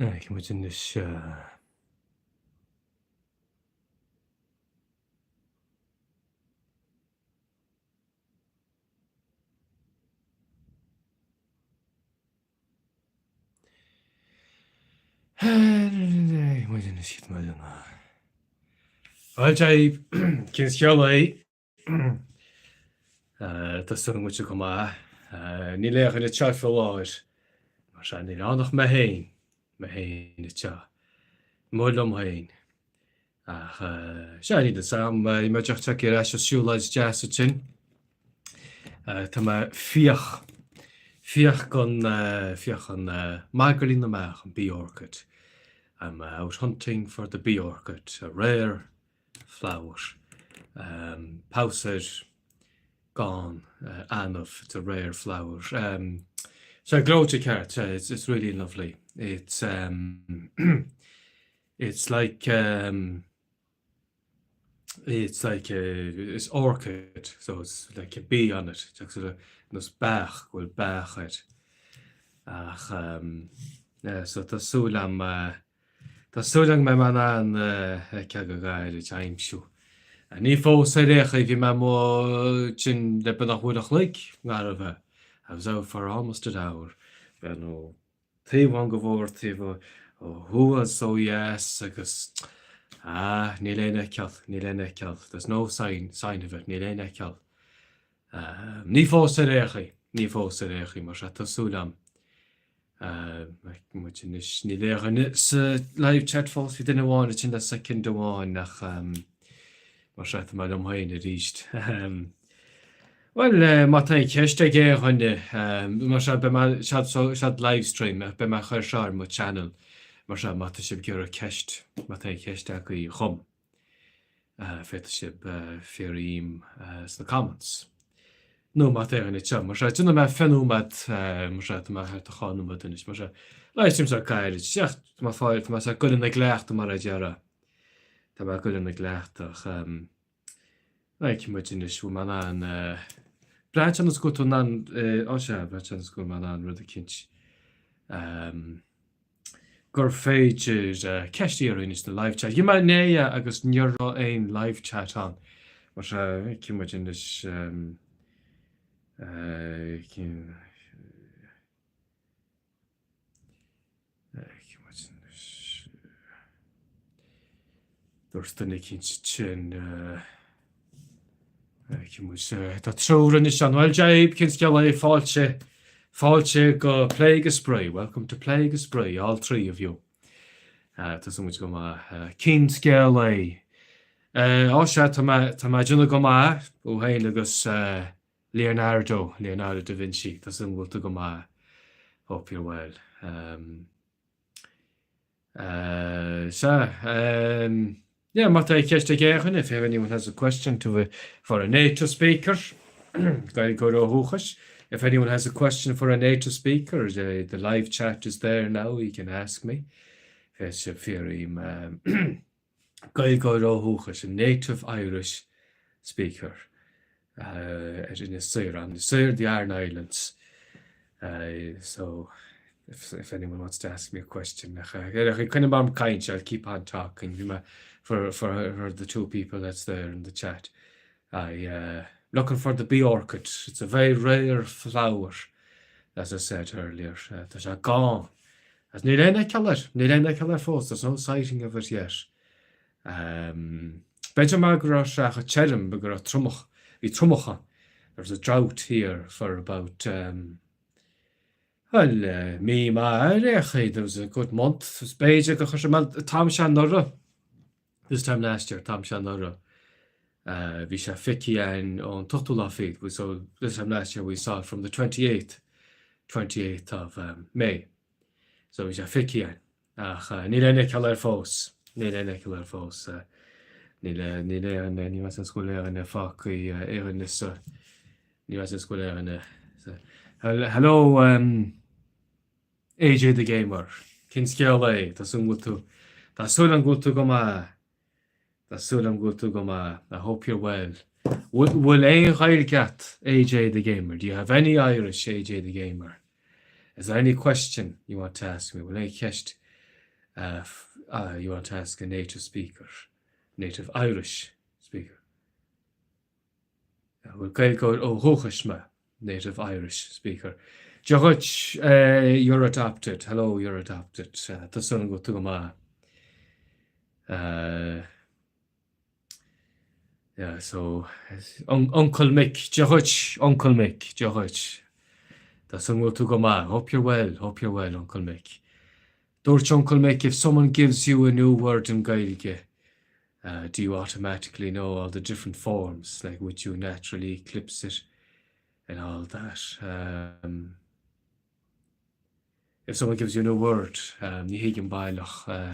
Ik moet in dus ik moet in de shit maar dan. Als jij kent jij dat is dan moet je komen. Niet leggen in het chat voor langer. Maar zijn er nog mee heen. Mee heen in het chat. Mooi om heen. Zijn niet dat samen. Je moet je checken hier als je shoelace jazz het in. Tama fiach kan Margarine Mach, bee orchid. I'm out hunting for the bee orchid, a rare flower. Pouser gone, Anov, it's a rare flower. So I glow to carrot. It's really lovely. It's it's like it's orchid, so it's like a bee on it. It's sort of nos bach will bach it. So the sulam me manan kagagai time show. And if all say if you mamo chin the benach like ngarava. I was out for almost an hour. But no, they won't go over to who was so yes, because Nilena Kel. There's no sign of it. Nilena Kel. Ní fós rechi, mar at sulam. Much in this it's live chat false. We didn't want it in the second one nach mar at my hain reached. Well, Martin Keshte Gerhunde, Masha Bema shad live stream, Bema Hersharm channel, Masha Matashib Gura Kesht, Martin Keshte Hum, Fetashib Firim, the comments. No matter in it, Masha, it's in the Fenumat, Masha, Mahat Hanumat, and Masha, live streams are kind, it's just my fault, Massa good in the glass to Marajara, Taba good in the glass, like much in the Shumanan. Brachan is good to nan, Brachan is good man rather kinch. Gorfage is Keshtier in the live chat. You might nay, Agus Nero ein live chat on. But I can imagine this. There's the Nikin's chin. Dat trúran is an well jaib kins gala falche go Plague Spraoi. Welcome to Plague Spraoi, all three of you. Tas much go ma kins gala. Osha tama juna go ma o hein agus Leonardo da Vinci. Tas will to go ma. Hope you're well. Yeah, Mata Keshte Gerhun, if anyone has a question for a native speaker, go to Hochas. If anyone has a question for a native speaker, the live chat is there now, you can ask me. Go to Hochas, a native Irish speaker. In the Sir, the Iron Islands. So if anyone wants to ask me a question, I'll keep on talking. For the two people that's there in the chat. Looking for the bee orchid. It's a very rare flower, as I said earlier. There's a gone. There's Nilena Keller Falls. There's no sighting of it yet. Benjamin Grosh a Cherim Begra Trumucha. There's a drought here for about there was a good month. It was Beja Tom Shanora. This time last year, Tom Shanora, Visha Fikian on Totulafit. So this time last year we saw it from the 28th of May. So Visha Fikian. Nilene Keller Fos. Nile ni was in school in the fuck in this ni was in school in the hello AJ the gamer. Kinskele, that's so good to go ma. That's so good to go ma. I hope you're well. Will I get AJ the gamer? Do you have any Irish AJ the gamer? Is there any question you want to ask me? Will I catch You want to ask a native speaker, native Irish speaker. We'll go Hochishma, native Irish speaker. Joch, you're adopted. Hello, you're adopted. The son go to ma. Yeah, so Uncle Mick, Joch, Uncle Mick, Joch. The son go to ma. Hope you're well, Uncle Mick. Dorch, Uncle Mick, if someone gives you a new word in Gaeilge, do you automatically know all the different forms, like would you naturally eclipse it and all that? If someone gives you a new word, I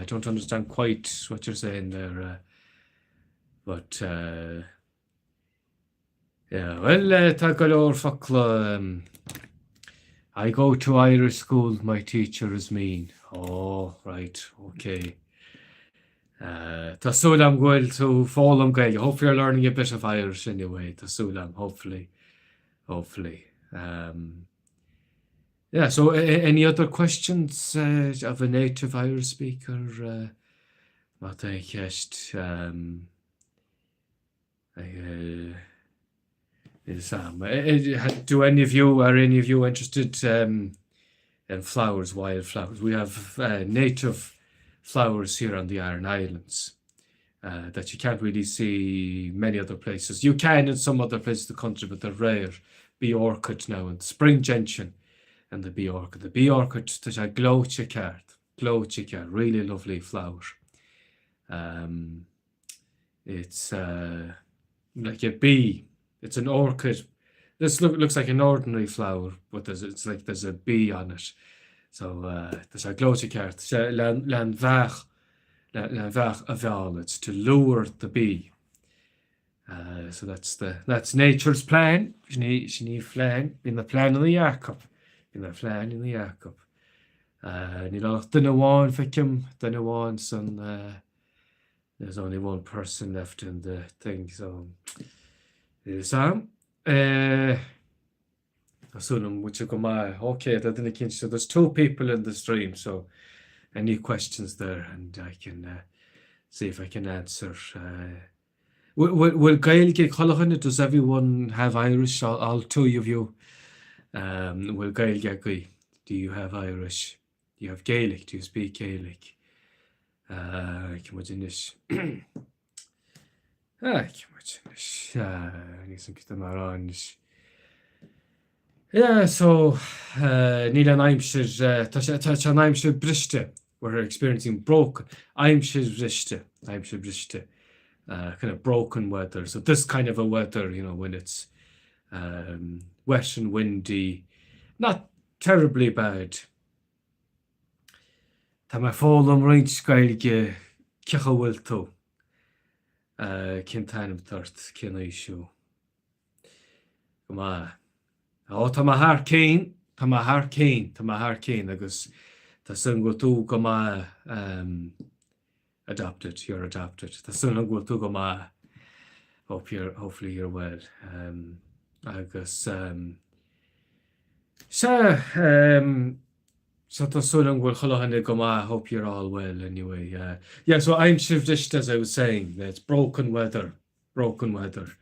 don't understand quite what you're saying there, but yeah, well, Tagalog Fakla, I go to Irish school, my teacher is mean. Oh, right, okay. Tasulam Gwil to Folum Gael. I hope you're learning a bit of Irish anyway, Tasulam, hopefully. Yeah, so any other questions of a native Irish speaker? Do any of you interested in flowers, wildflowers? We have native flowers here on the Aran Islands that you can't really see many other places. You can in some other places of the country, but they're rare. Bee orchid now and spring gentian and the bee orchid. The bee orchid is a glowchicard, really lovely flower. It's like a bee. It's an orchid. This looks like an ordinary flower, but there's a bee on it. So there's a glowchicard. Lanvach aval. It's to lure the bee. So that's nature's plan. She plan. Been the plan in the Jacob. Ní lach duna bháin ficim, duna bháin son there's only one person left in the thing, so Sam. Sunum which go my okay, that didn't kinch. So there's 2 people in the stream, so any questions there and I can see if I can answer. Will Gaeilge Colachan, does everyone have Irish? All 2 of you. Will Gaeilge, do you have Irish? Do you have Gaelic? Do you speak Gaelic? Yeah, so Níl an aimsir tá an aimsir briste. We're experiencing broken aimsir briste. Kind of broken weather. So this kind of a weather, when it's wet and windy, not terribly bad. Tá mai fólam roint Gaeilge cecha bhfuil tú cin tainm tart cin éisiú. Go maith. Tá mai thar céin agus tá sin go tú go maith adopted, you're adopted. Tá sin go tú go maith. Hopefully you're well. Agus so tá súlan bhfuil chulahanna go maith. Hope you're all well anyway. Yeah, so I'm shifted, as I was saying. It's broken weather. Ní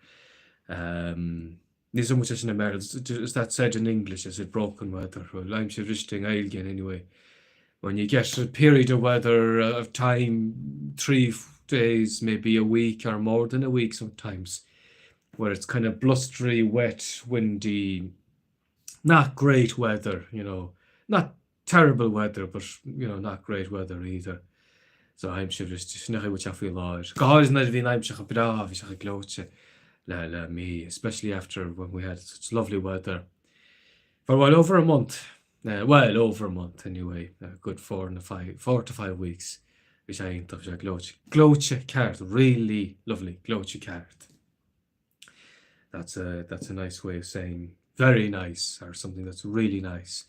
so much as in American. Is that said in English? Is it broken weather? Well, I'm shifting Ailgean anyway. When you get a period of weather of time, 3 days, maybe a week or more than a week sometimes, where it's kind of blustery, wet, windy, not great weather, not terrible weather, but not great weather either. So I'm sure just nothing which I feel large. God is not even I'm sure a gloche la me, especially after when we had such lovely weather for over a month. Over a month anyway. A good 4 to 5 weeks, which I ain't of a gloche card, really lovely gloche card. That's a nice way of saying very nice, or something that's really nice.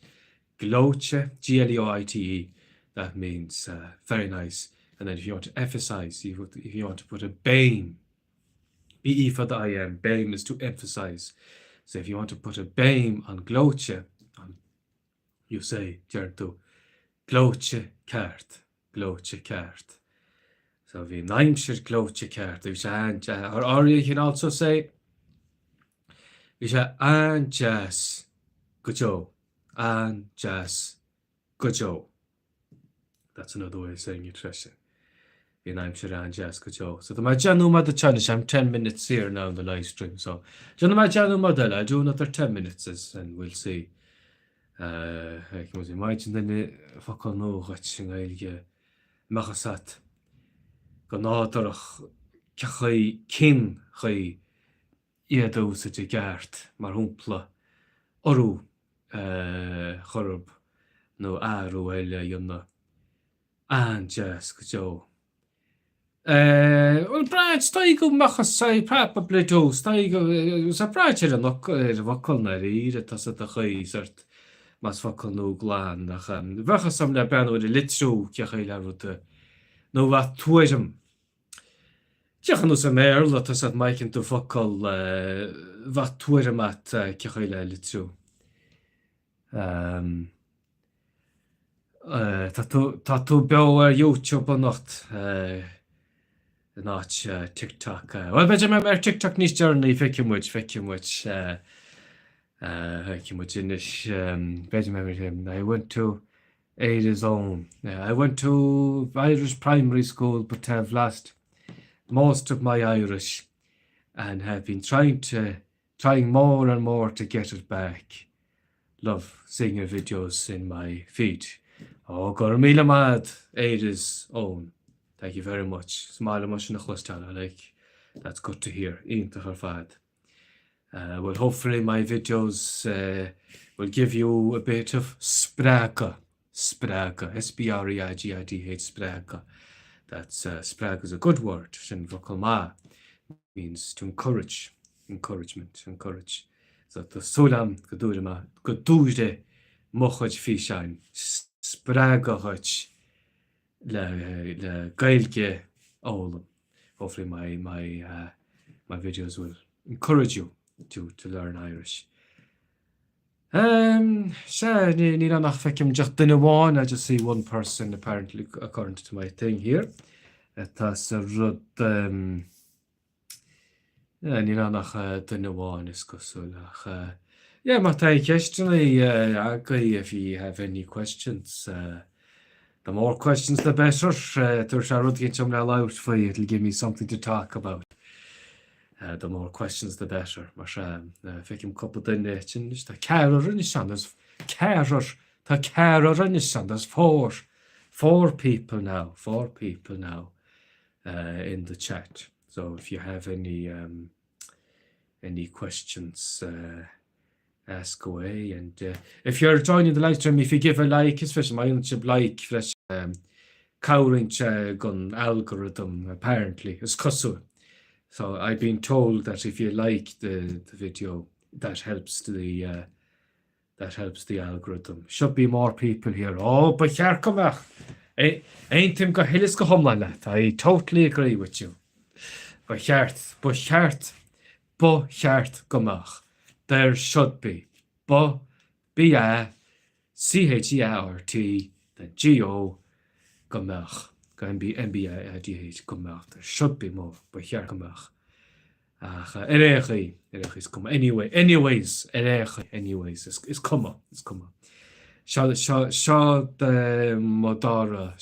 Gloche, Gloite, that means very nice. And then if you want to emphasize, if you want to put a BAME, BE for the IM, BAME is to emphasize. So if you want to put a BAME on gloche, you say, Gertu, gloche cart, glóte ceart. So bhí naimsir glóte ceart, bhí sé an or you can also say bhí sé an jazz go Joe. An jazz go Joe. That's another way of saying it, Trisha. And I'm sure and jazz go Joe. So the my channel mother challenge, I'm 10 minutes here now in the live stream. So John my channel model, I do another 10 minutes and we'll see. I can imagine then fuck on no watching I'll machasat. Go nátarach cachai kin chai iadó sa te gart mar humpla orú chorb no arú eile yonna an jazz go Joe. Well, Brad, stai go machas sai papa bledo, stai go sa Brad an vakol na ri tas at chai sort mas vakol no glan nach vacha sam na ban with litru cachai la rute no va tuism. Jachan us a merl dat tas at Mike into vakol va tuism at cachai la litru. Tatu beo YouTube on not not TikTok. Well, Benjamin, TikTok nís journey fecum which in this Benjamin. I went to Ada's own. I went to Irish primary school, but have lost most of my Irish, and have been trying more and more to get it back. Love seeing your videos in my feed. Oh, Gormila mad, Ada's own. Thank you very much. Smile much in the like that's good to hear. Into her fad. Well, hopefully my videos will give you a bit of spraga. Spraga. S-P-R-E-I-G-I-D-H. Spraga. That's spraga is a good word. Shin vokalma means to encourage. Encouragement. Encourage. So the solam godurma mochaj fishain. Spraga hoch. Le gailge all. Hopefully my videos will encourage you to learn Irish. Ní nach fecim just in one. I just see one person apparently according to my thing here. That's a rud ní nach dun one is gosulach. Yeah, ma tai question if you have any questions. The more questions, the better. It'll give me something to talk about. The more questions, the better. Mar fecim couple de netins. The carer in Sanders. Carer in Sanders. Four people now. In the chat. So if you have any questions, ask away. And if you're joining the live stream, if you give a like, especially my own like, fresh cowring gun algorithm apparently is cussor. So I've been told that if you like the video, that helps the algorithm. Should be more people here. Oh, but here come back. Ain't him go hillis go home. I totally agree with you. But heart gomach. There should be B-A-C-H-E-R-T then G-O gomach. Can be M-B-A-D-H gomach. There should be more, but here gomach. Erechi is come anyways, it's come. Shall the Modara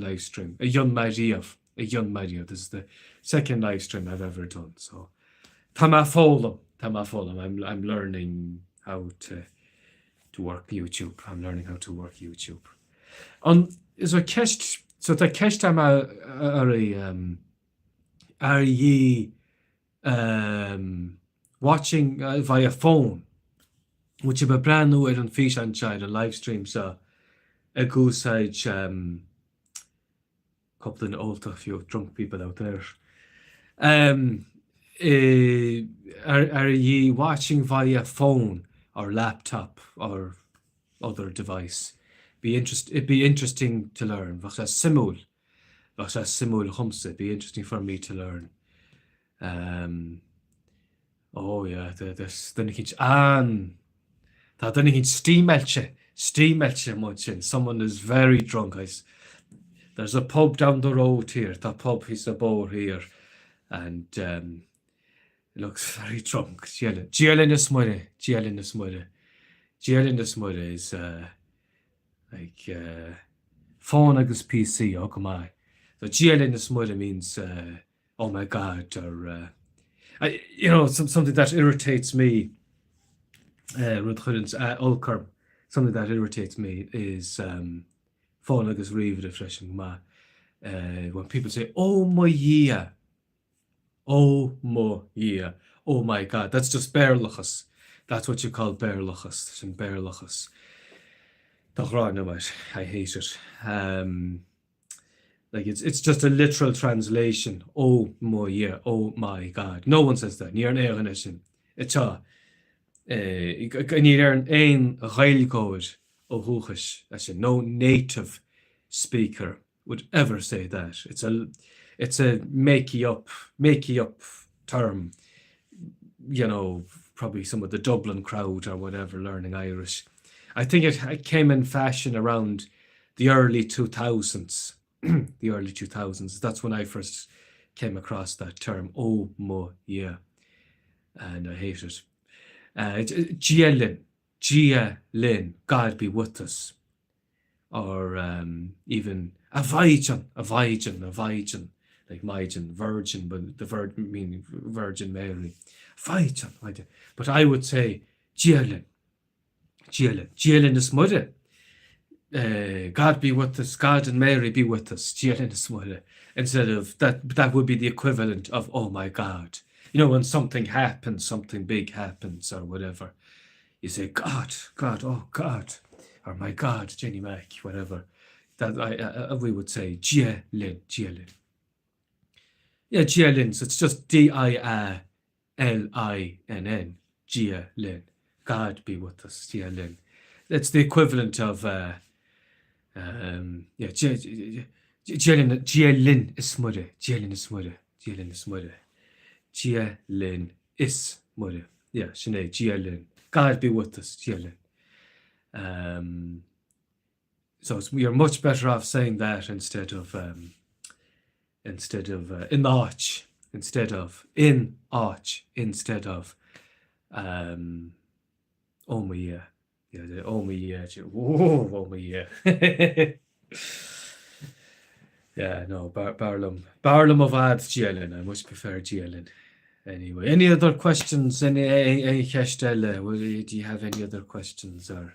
live stream. A young Maria. This is the second live stream I've ever done. So Tamafolam. I'm learning how to work YouTube. On is a cash. So the cash time are ye watching via phone, which is a brand new on Fish and Child a live stream. So a goose side couple of old a few drunk people out there. Are ye watching via phone or laptop or other device? It'd be interesting to learn. Vach simul humse. Be interesting for me to learn. Oh yeah, there's then steam elche much. Someone is very drunk. There's a pub down the road here. The pub is about here. And he looks very drunk. Gialin is smurre. Gialin is smurre. Gialin is smurre is like phone agus PC. Oh, come on. So Gialin is smurre means oh my God, or something that irritates me. Ulker, something that irritates me is phone agus rive refreshing ma. When people say, "Oh my yeah," "Oh my yeah," "Oh my God," that's just bearlachas. That's what you call bearlachas. And bearlachas. I hate it. Like it's just a literal translation. Oh my yeah, oh my God. No one says that. Níor an éireann it's a níor an éin ghailgóid ó thuchas. No native speaker would ever say that. It's a makey up term. Probably some of the Dublin crowd or whatever learning Irish. I think it came in fashion around the early 2000s. The early 2000s. That's when I first came across that term. Oh, mo, yeah. And I hate it. Gialin, God be with us. Or even Avaijan, like Majan, virgin, but the virgin meaning Virgin Mary. Avaijan, but I would say Gialin is mother. God be with us, God and Mary be with us, instead of that would be the equivalent of oh my God. When something happens, something big happens or whatever, you say God, oh God, or my God, Jenny Mac, whatever. That we would say Gialin. Yeah, Gialin. So it's just Dialinn, Gialin. God be with us, Gialin. It's the equivalent of Gialin is mother. Gialin is mother. Yeah, Sinead, Gialin. God be with us, Gialin. So you're much better off saying that instead of in arch, instead of in arch, instead of oh my yeah. Yeah, the oh my yeah. Oh my yeah. Yeah, no, Barlam of Ad Gialin. I much prefer Gialin. Anyway, any other questions? Any Kestelle? Do you have any other questions or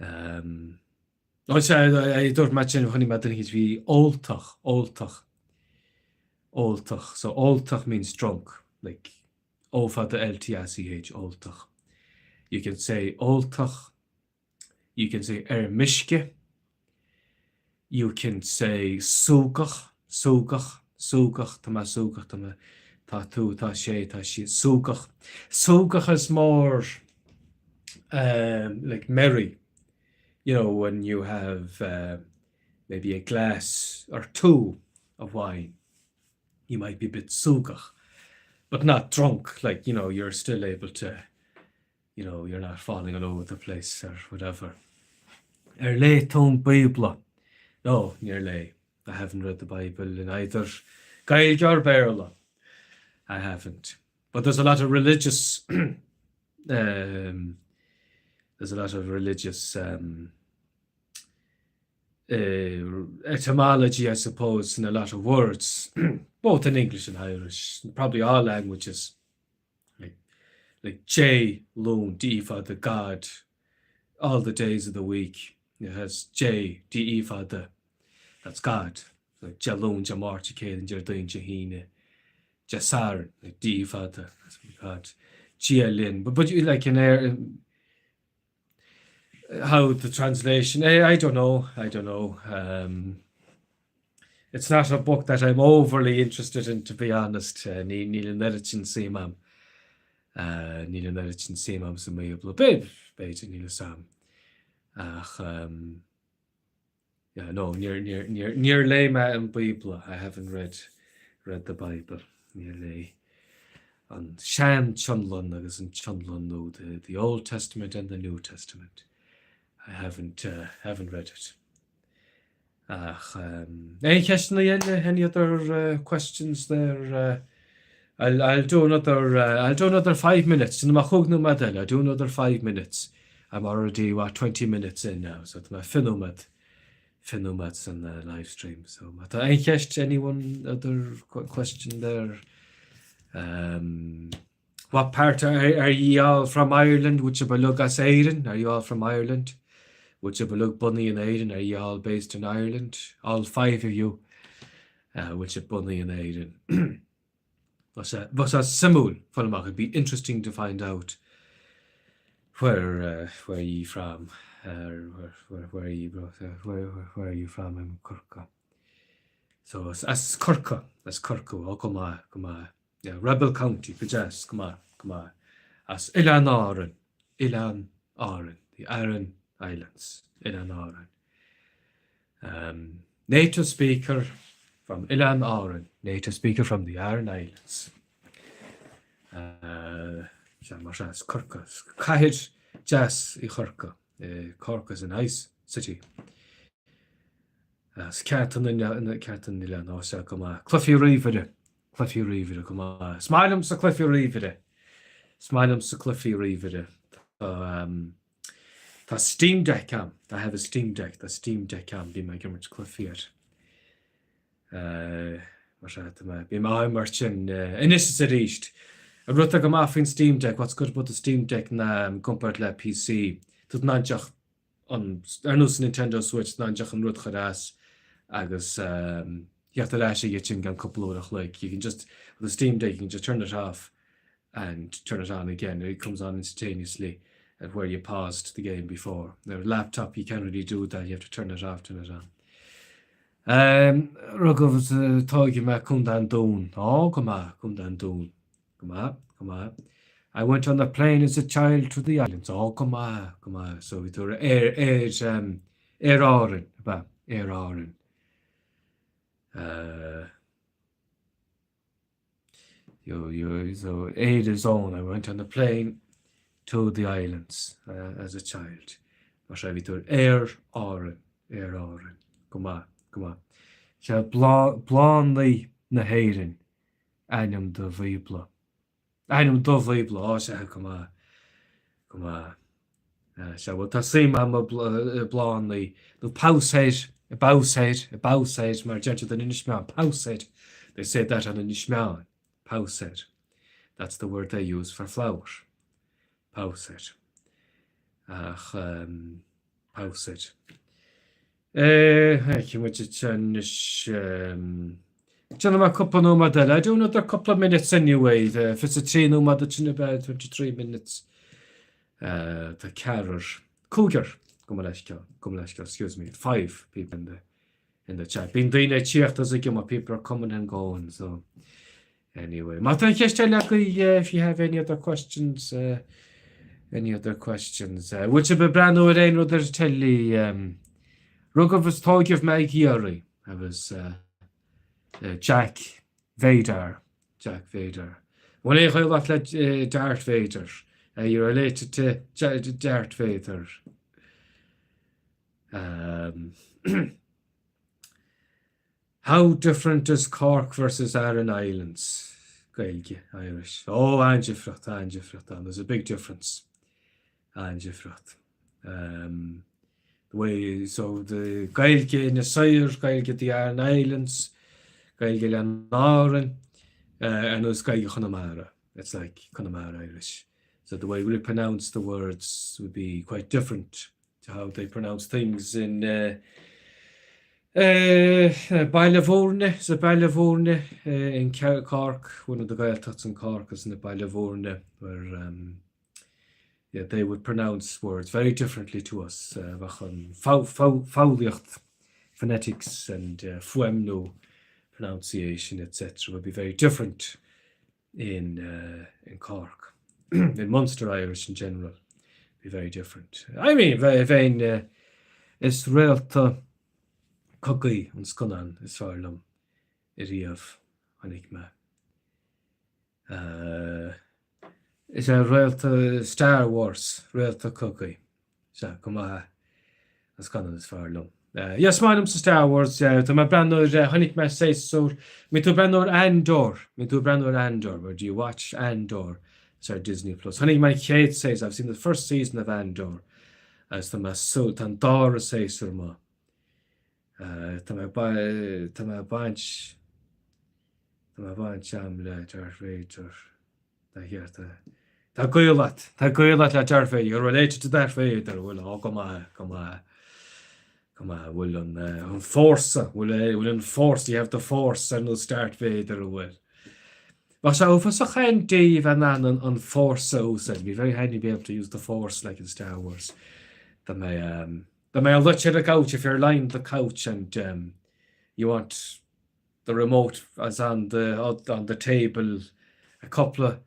I don't imagine honey matter is be oltach. So oltach means drunk, like over the LTACH oltach. You can say oltach. You can say mishke. You can say sugach, tama tatu, ta she, sugach. Sugach is more like merry. When you have maybe a glass or two of wine, you might be a bit sugach, but not drunk. Like, you're still able to, you're not falling all over the place or whatever. Lay tone Bible. No, nearly. I haven't read the Bible in either Gael or Berla. I haven't. But there's a lot of religious etymology, I suppose, in a lot of words, both in English and Irish, probably all languages. Like J, Loon, D for the God, all the days of the week. It has J, D, for the, that's God. Like Jalon, Jamar, Chikaden, Jardine, Jahine, Jasar, like D for the, that's God. Gialin. But you like in there, how the translation, I don't know. It's not a book that I'm overly interested in, to be honest. Níl Nerichin Simam. Níl Nerichin Simam Samayabla Babe, Beit Níl Sam. Yeah, no, near Lema and Bible. I haven't read the Bible. Near Lay. On Shan Chunlun, agus in Chunlun, no, the Old Testament and the New Testament. I haven't read it. Any question any other questions there? I'll do another 5 minutes. I'll do another 5 minutes. I'm already 20 minutes in now, so my finnomad on the live stream. So any question, anyone other question there? What part are ye all from Ireland? Which of Lugas Aidan? Are you all from Ireland? Which of Lug Bunny and Aidan? Are you all based in Ireland? All 5 of you. Which of Bunny and Aidan? Was a simul? It'd be interesting to find out where you from. Where are you from in Corca? So as Corca. Oh, come on. Yeah, Rebel County, Pajas, come on. As Ilan Aran, the Aran Islands, Ilan Aran. Native speaker from Ilan Aran, native speaker from the Aran Islands. As Corca, Cahid, Jas, Corca. Cork is a nice city. Carton in the Carton Ilan, also come on. Cliffy Reaver, come on. Smile sa Cliffy Reaver. The Steam Deck cam. I have a Steam Deck. The Steam Deck cam be my gimmer Cliffy it. Be my merchant in this east. I wrote a off in Steam Deck. What's good about the Steam Deck compared to PC? Tut nanjach on Nintendo Switch nanjach and Rutgeras agus you have to actually get in a couple of like you can just with the Steam Deck you can just turn it off and turn it on again. It comes on instantaneously at where you paused the game before. The laptop you can't really do that, you have to turn it off, turn it on. Rugov talking about Kundan Doon. Oh come on. I went on the plane as a child to the islands. Oh, come on. So we do air Aran. So aid is on. I went on the plane to the islands as a child. What shall we do? Air Aran. Come on. Shall blondly na hayden. Anum de vibla. I'm dovibla, oh, come on. So what I see, I'm a blondly. The pauseid, a bowseid, maar gentle than Inishman, pauseid. They say that on Inishman, pauseid. That's the word they use for flower. Pauseid. Pauseid. I can watch it. I do another couple of minutes anyway. If it's a 3 number, it's in about 23 minutes. The carrier. Cougar. Kumaleska, excuse me. 5 people in the chat. Been doing a check as my people are coming and going. So anyway. If you have any other questions. Which of a brand new rain or there's telly Rugov was talking of Maggie. I was Jack Vader. When I heard that Darth Vader, you're related to Darth Vader. How different is Cork versus Aran Islands? Gaeilge, Irish. Oh, Angifrat. There's a big difference. Angifrat. The way, so the Gaeilge in the Sire, Gaeilge the Aran Islands, Gaeilge Lanaran, and there's Gaeilge Connemara. It's like Connemara Irish. So the way we pronounce the words would be quite different to how they pronounce things in Bailevorne. So Bailevorne in Cork, one of the Gaeltachts in Cork is in the Bailevorne, where they would pronounce words very differently to us. Fauliacht phonetics and fuemno pronunciation, etc. would be very different in Cork. In Munster Irish in general, be very different. I mean, vein is realta coggy and scunan is farlum iriaf hanigma. Is a realta Star Wars realta coggy. So come on, scunan is farlum. Yes, smailm sa Star Wars, tá me brenn honnig me sé so mi tú brenn Andor, where do you watch Andor? Sir Disney Plus. Honnig my Kate says I've seen the first season of Andor as the mas so tan Dara says ma. Tá me bunch am le Darth Vader. Tá goilat le Darth Vader. You're related to Darth Vader. Well, come on. Will an force, will enforce, you have the force and will start Vader will. But so for so hand Dave and an force so said be very handy to be able to use the force like in Star Wars. The may let you the couch if you're lying the couch and you want the remote as on the table a couple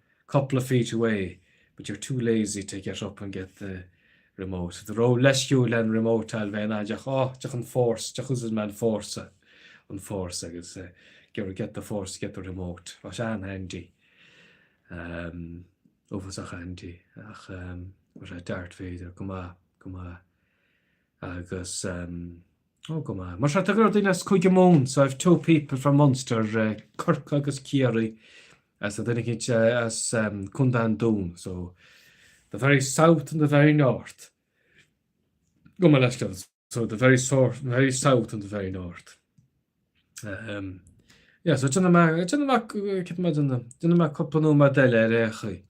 of feet away, but you're too lazy to get up and get the remote. The row less you and remote alvena just an force, just man force on force I guess get the force, get the remote. Was an handy. Over so handy. Was a Darth Vader come on. Agus come on. Mas at the dinas Cuigamon, so I've two people from Munster, Kirk agus Kiri, as I think it's as Kundan Doon, so the very south and the very north. Go my left, so the very south and the very north. Yeah, so dynna ma couple no modelle rechi.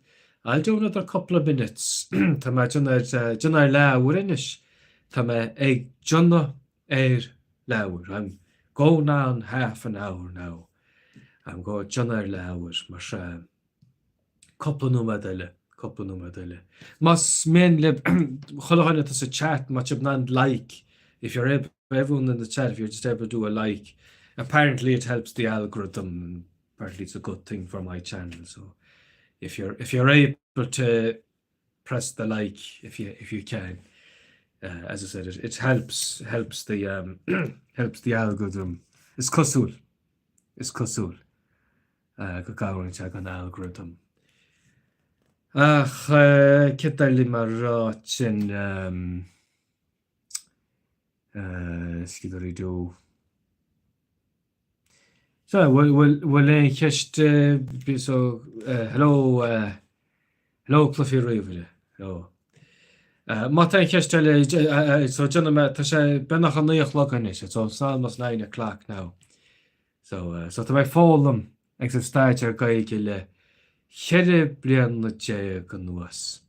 I'll do another couple of minutes. Ta ma dynna lawr inish. Ta ma ag dynna lawr. I'm going on half an hour now. I'm going dynna lawr. Mas couple no modelle. Mas mainly cholagana to a chat much of non like if you're able everyone in the chat if you're just able to do a like. Apparently it helps the algorithm and apparently it's a good thing for my channel. So if you're able to press the like if you can, as I said it helps the helps the algorithm. It's cosul. Go check on the algorithm. Kitali marachin skidori do. So well just so hello Cliffy River. Hello. Mata just so gentlemen tasha benach an nich loganish. So it's almost 9 o'clock now. So to my fall them exercise gaigile Chere blian na je ganwas.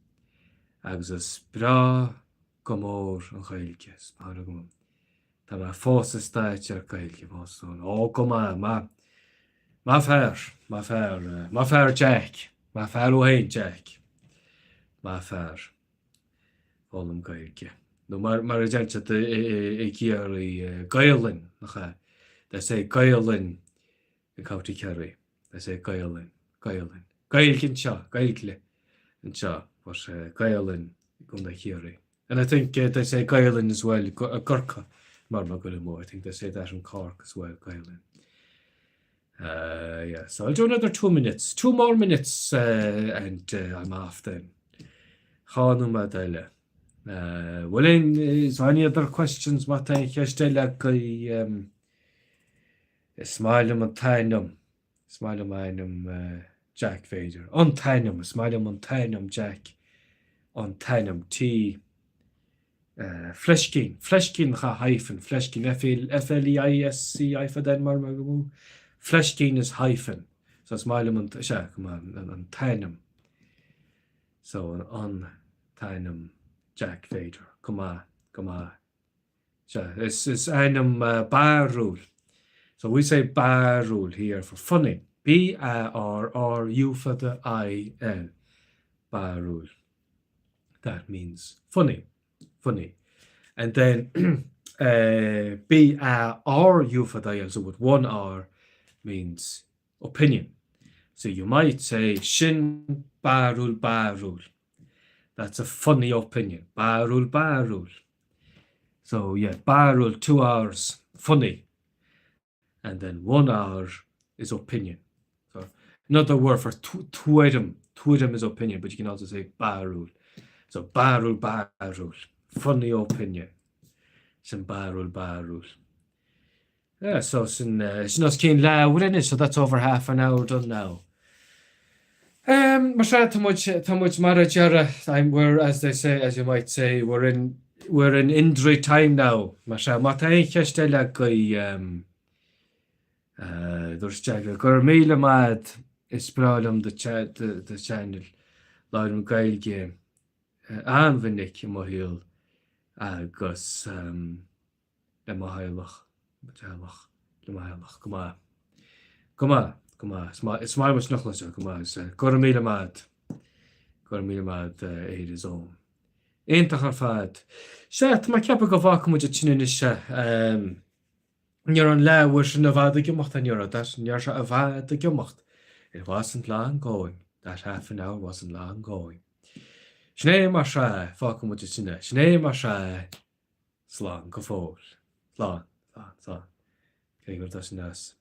Agus a spra gomor an chailge sparagum. Ta ma fosa stait ar gailge moson. O goma ma fair Jack. Ma fair O'Hain Jack. Ma fair. Olum gailge. No mar a gent e kiari gailin. They say gailin in County Kerry. They say gailin. Gailkin and Cha was Gailin Gunda Hiri. And I think they say Gailin as well, Gurkha, Marmagulimo. I think they say that in Cork as well, Gailin. Yeah, so I'll do another 2 minutes. 2 more minutes and I'm off then. Khanu Madele. Well, is there any other questions? What I Kestela Smile Mainum Jack Vader. Untinum, Smilum Untinum Jack. Untinum T. Fleshkin ha hyphen. Fleshkin F-L-E-I-S-C for Denmark. Fleshkin is hyphen. So Smilum Untinum. So Untinum Jack Vader. Come on. It's einem bar rule. So we say bar rule here for funny. B-A-R-R-U for the I-L. Bar rule. That means funny. And then B-A-R-U for the I-L. So with one R means opinion. So you might say shin bar rule. That's a funny opinion. Bar rule. So yeah, bar rule 2 hours, funny. And then 1 hour is opinion. So another word for tuidum. Tuidum is opinion, but you can also say bar rule. So bar rule, funny opinion. Sin barrel. Yeah, so sin os cín le so that's over half an hour done now. Mar too much marajara. We're, as they say, as you might say, we're in injury time now. Mar mata chestella goi there's jagger gur mile mad is problem the channel Lauren Gail game an vinnick mohil agus le mahailach come on it's my much knuckles come on gur mile mad it is own Eintach fad Shet ma cepa go bhacha mu tin is Níor an leabhar sin a bhd gimocht an Euro, níor se a bhd gimocht. It wasn't long going. That half an hour wasn't long going. Sné mar se fácha mu sinne. Sné mar se slán go fóil. Slán. Cé gur sin as.